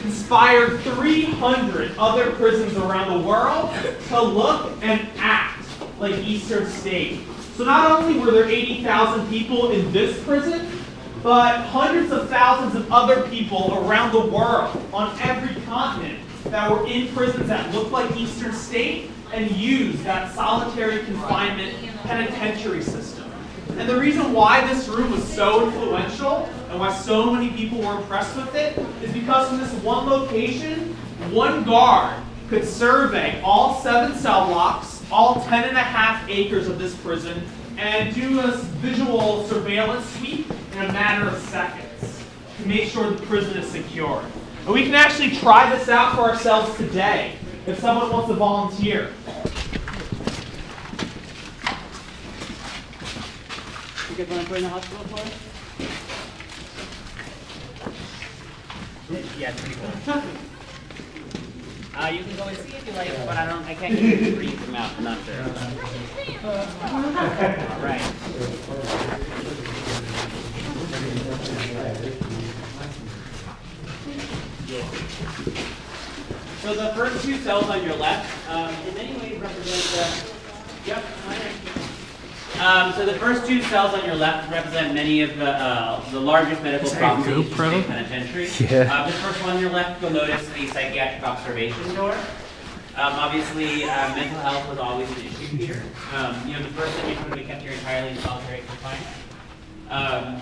Inspired 300 other prisons around the world to look and act like Eastern State. So not only were there 80,000 people in this prison, but hundreds of thousands of other people around the world on every continent that were in prisons that looked like Eastern State and used that solitary confinement penitentiary system. And the reason why this room was so influential and why so many people were impressed with it is because from this one location, one guard could survey all 7 cell blocks, all 10.5 acres of this prison, and do a visual surveillance sweep in a matter of seconds to make sure the prison is secure. And we can actually try this out for ourselves today if someone wants to volunteer. You guys want to join the hospital for us? Yeah, it's pretty cool. You can go and see if you like, but I can't get you to read them out. I'm not sure. All right. So the first 2 cells on your left, in many ways represent so the first 2 cells on your left represent many of the largest medical problems in the state penitentiary. Yeah. This first one on your left, you'll notice the psychiatric observation door. Obviously, mental health was always an issue here. The person usually kept here entirely in solitary confinement.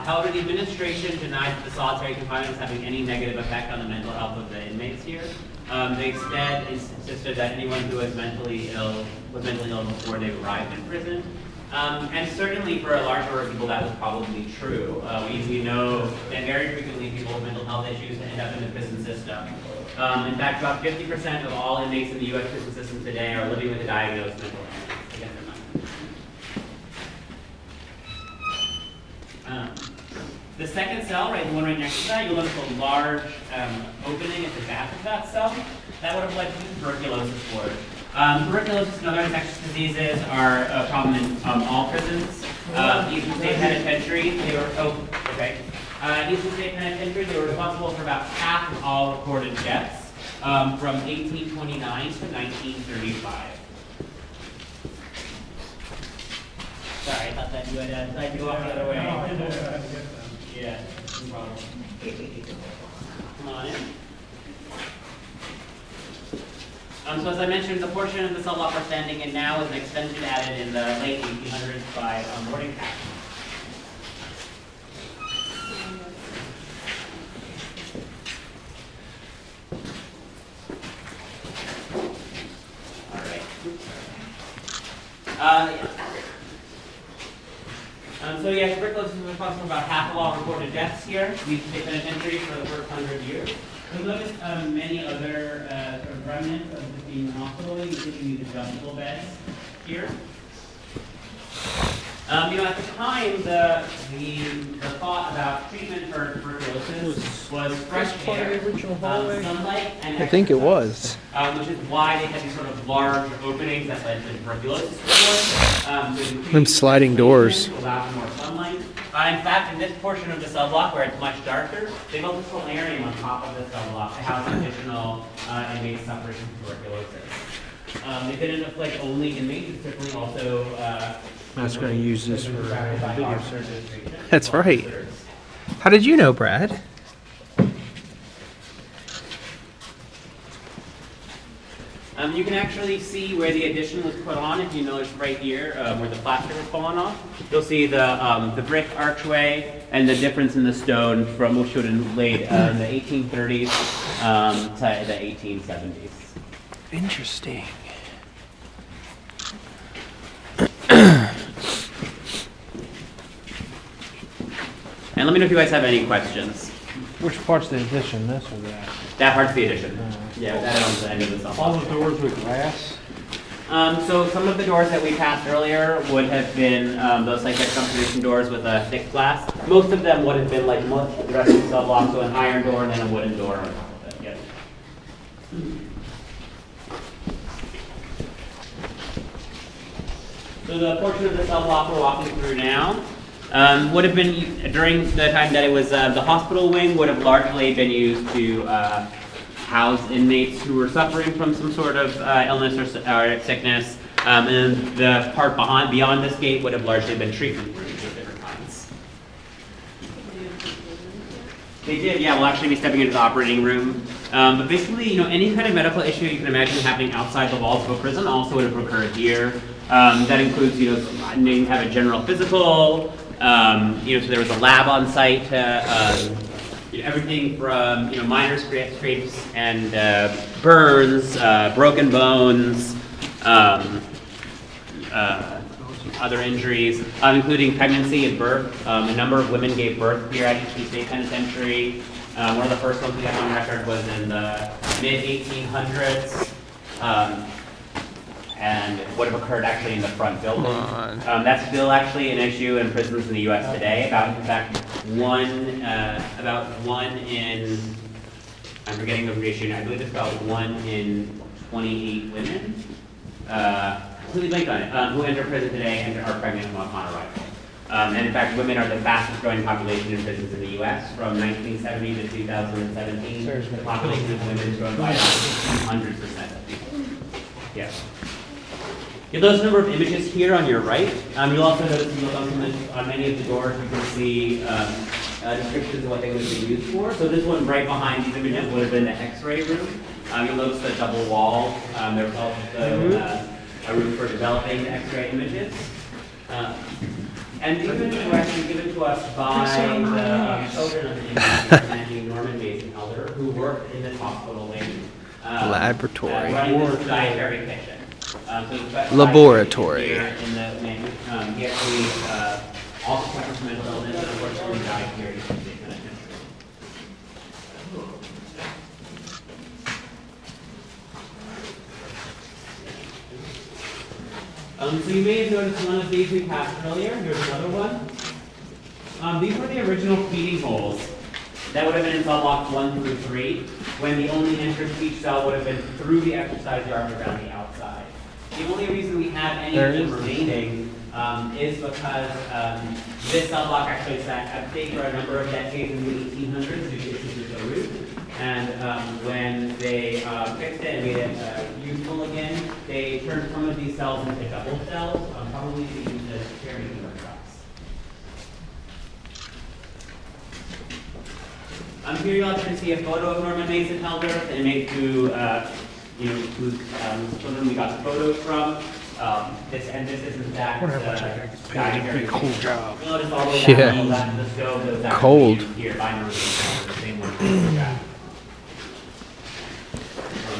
However, the administration denied that the solitary confinement was having any negative effect on the mental health of the inmates here. They instead insisted that anyone who was mentally ill before they arrived in prison. And certainly for a large number of people that was probably true. We know that very frequently people with mental health issues end up in the prison system. In fact, about 50% of all inmates in the U.S. prison system today are living with a diagnosed mental illness. The second cell, right, the one right next to that, you'll notice a large opening at the back of that cell. That would have led to tuberculosis ward. Tuberculosis and other infectious diseases are a problem in all prisons. Eastern State Penitentiary, Eastern State Penitentiary, they were responsible for about half of all recorded deaths from 1829 to 1935. Sorry, I thought that you had decided to go off the other way. Yeah, no problem. Come on in. So as I mentioned, the portion of the cell block we're standing in now is an extension added in the late 1800s by boarding pass. All right. Tuberculosis is responsible for about half of all reported deaths here. We State Penitentiary for the first 100 years. You'll notice many other sort of remnants of this being hospital, including these adjustable beds here. At the time, the thought about treatment for tuberculosis was fresh air, sunlight, and I think it was. Which is why they had these sort of large openings that led to tuberculosis. Them sliding doors. Allow for more sunlight. In fact, in this portion of the cell block where it's much darker, they built a solarium on top of the cell block to house additional inmates suffering from tuberculosis. They didn't afflict only inmates, but certainly also. I was going to use this for video service. That's right. How did you know, Brad? You can actually see where the addition was put on. If you notice right here, where the plaster was fallen off, you'll see the brick archway and the difference in the stone from which would have been laid in the 1830s to the 1870s. Interesting. let me know if you guys have any questions. Which part's the addition, this or that? That part's the addition. Yeah, that owns the end of the cell All block. the doors with glass? So some of the doors that we passed earlier would have been those psychiatric observation doors with a thick glass. Most of them would have been like most the rest of the cell block, so an iron door and then a wooden door on top of it. Yes. So the portion of the cell block we're walking through now would have been, during the time that it was the hospital wing, would have largely been used to house inmates who were suffering from some sort of illness or sickness. And the part beyond this gate would have largely been treatment rooms of different kinds. They did, yeah, we'll actually be stepping into the operating room. But basically, you know, any kind of medical issue you can imagine happening outside the walls of a prison also would have occurred here. That includes, you have a general physical, so there was a lab on site, everything from, minor scrapes and burns, broken bones, other injuries, including pregnancy and birth. A number of women gave birth here at Eastern State Penitentiary. One of the first ones we have on record was in the mid-1800s. And it would have occurred actually in the front building. That's still actually an issue in prisons in the U.S. today. About one in, I'm forgetting the ratio, I believe it's about 1 in 28 women, completely blanked on it, who enter prison today and are pregnant upon arrival. And in fact, women are the fastest growing population in prisons in the U.S. From 1970 to 2017. The population of women has grown by 100%. Yes. You have those number of images here on your right. You'll also notice if you look on many of the doors, you can see descriptions of what they would be used for. So this one right behind these images would have been the X-ray room. You'll notice the double wall. There was also a room for developing the X-ray images. And these images were actually given to us by the children of the Indian Norman Mason Elder, who worked in this hospital wing. Laboratory. Running this dietary kitchen. Laboratory. Here in the menu. He actually also suffers from mental illness and unfortunately died here in the State Penitentiary. So you may have noticed one of these we passed earlier. Here's another one. These were the original feeding holes that would have been in cell blocks 1 through 3, when the only entrance to each cell would have been through the exercise yard around the outside. The only reason we have any of them remaining is because this cell block actually sat empty for a number of decades in the 1800s due to issues with the roof. And when they fixed it and made it useful again, they turned some of these cells into double cells, probably to use as charity workshops. Here you'll actually see a photo of Norman Mason Elder, an inmate whose children we got the photos from. This is in fact Pretty cool job. You'll notice all the way down the stove that was actually Cold. used here by Norman Mason Elder, the same one from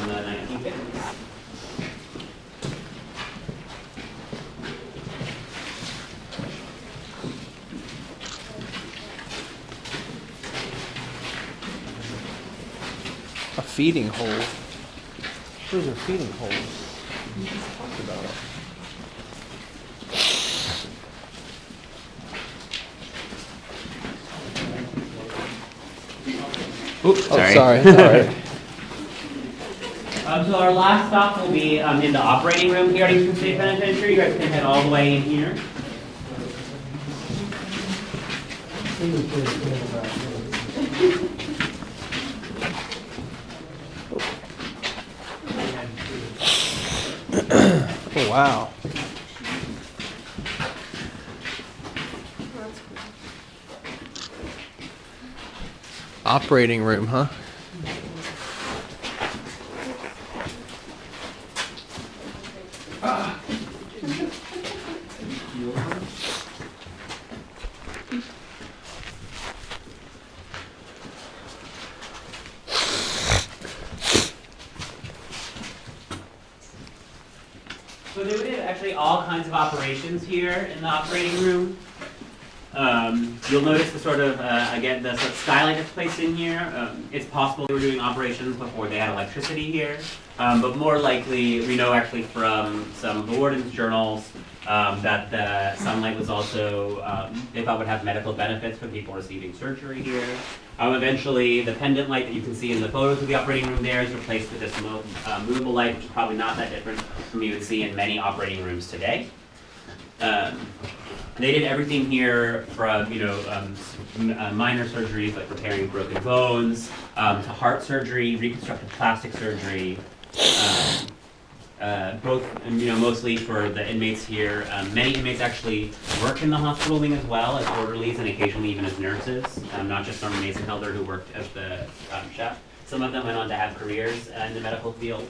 the 1950s. A feeding hole. Those are feeding holes. We just talked about it. Oops, sorry. Oh, sorry. All right. So our last stop will be in the operating room here at Eastern State Penitentiary. You guys can head all the way in here. Oh, wow. Operating room, huh? So there were actually all kinds of operations here in the operating room. You'll notice the sort of, again, the sort of skylight that's placed in here. It's possible they were doing operations before they had electricity here, but more likely, we know actually from some of the warden's journals that the sunlight was also, they thought would have medical benefits for people receiving surgery here. Eventually, the pendant light that you can see in the photos of the operating room there is replaced with this movable light, which is probably not that different from you would see in many operating rooms today. They did everything here from, minor surgeries like repairing broken bones, to heart surgery, reconstructive plastic surgery, both, mostly for the inmates here. Many inmates actually work in the hospital wing as well as orderlies and occasionally even as nurses, not just Norman Mason Helder who worked as the chef. Some of them went on to have careers in the medical field.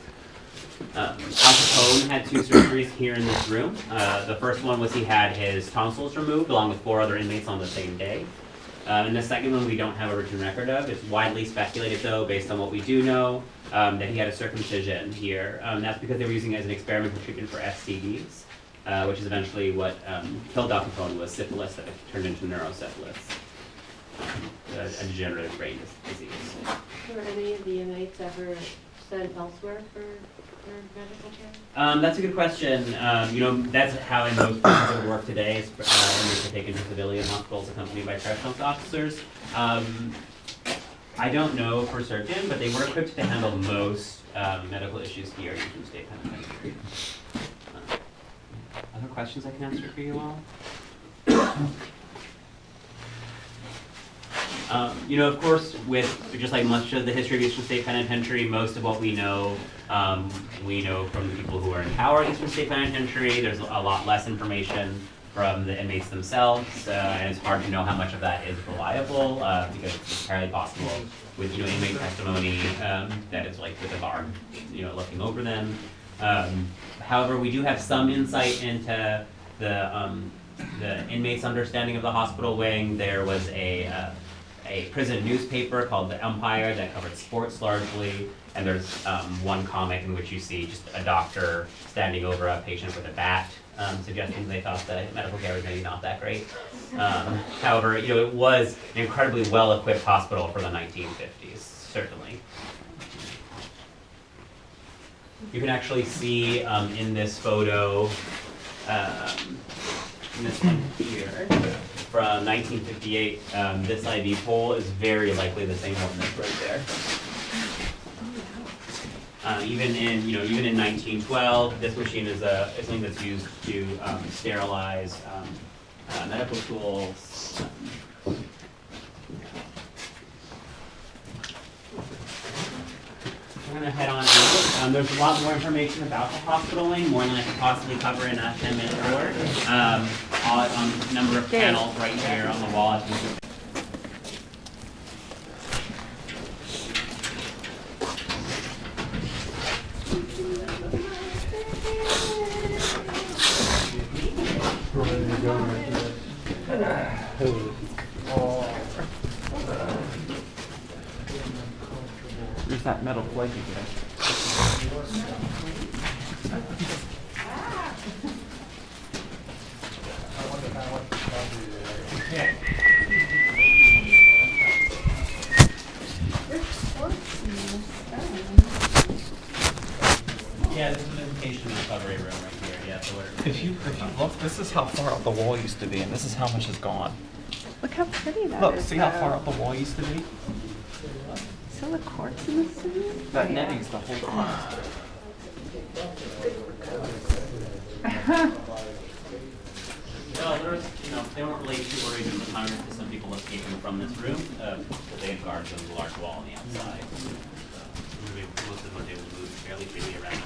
Al Capone had 2 surgeries here in this room. The first one was he had his tonsils removed along with 4 other inmates on the same day. And the second one we don't have a written record of. It's widely speculated though, based on what we do know, that he had a circumcision here. That's because they were using it as an experimental treatment for STDs, which is eventually what killed Al Capone, was syphilis that turned into neurosyphilis, a degenerative brain disease. Were any of the inmates ever sent elsewhere for medical care? That's a good question. That's how in most places it work today. Inmates are taken to civilian hospitals accompanied by correctional officers. I don't know for certain, but they were equipped to handle most medical issues here at Houston State Penitentiary. Other questions I can answer for you all? Of course, with just like much of the history of Eastern State Penitentiary, most of what we know from the people who are in power at Eastern State Penitentiary. There's a lot less information from the inmates themselves, and it's hard to know how much of that is reliable, because it's entirely possible with inmate testimony that it's like with a guard, looking over them. However, we do have some insight into the inmates' understanding of the hospital wing. There was a prison newspaper called The Empire that covered sports largely, and there's one comic in which you see just a doctor standing over a patient with a bat, suggesting they thought the medical care was maybe not that great. However, it was an incredibly well-equipped hospital for the 1950s, certainly. You can actually see in this photo, in this one here, from 1958, this IV pole is very likely the same one that's right there. Even in 1912, this machine is something that's used to sterilize medical tools. We're going to head on out. There's a lot more information about the hospital wing, more than I could possibly cover in a 10-minute tour. On a number of panels right here on the wall. There's that metal plate again. Yeah, this is an inpatient recovery room right here. Yeah, so if you look, this is how far up the wall used to be, and this is how much is gone. Look how pretty that Look, is. see how far up the wall used to be? So the quartz in the cement? That netting's the whole time. well, there was, they weren't really too worried at the time that some people escaping from this room, but they had guards on the large wall on the outside. So most of them were able to move fairly freely around.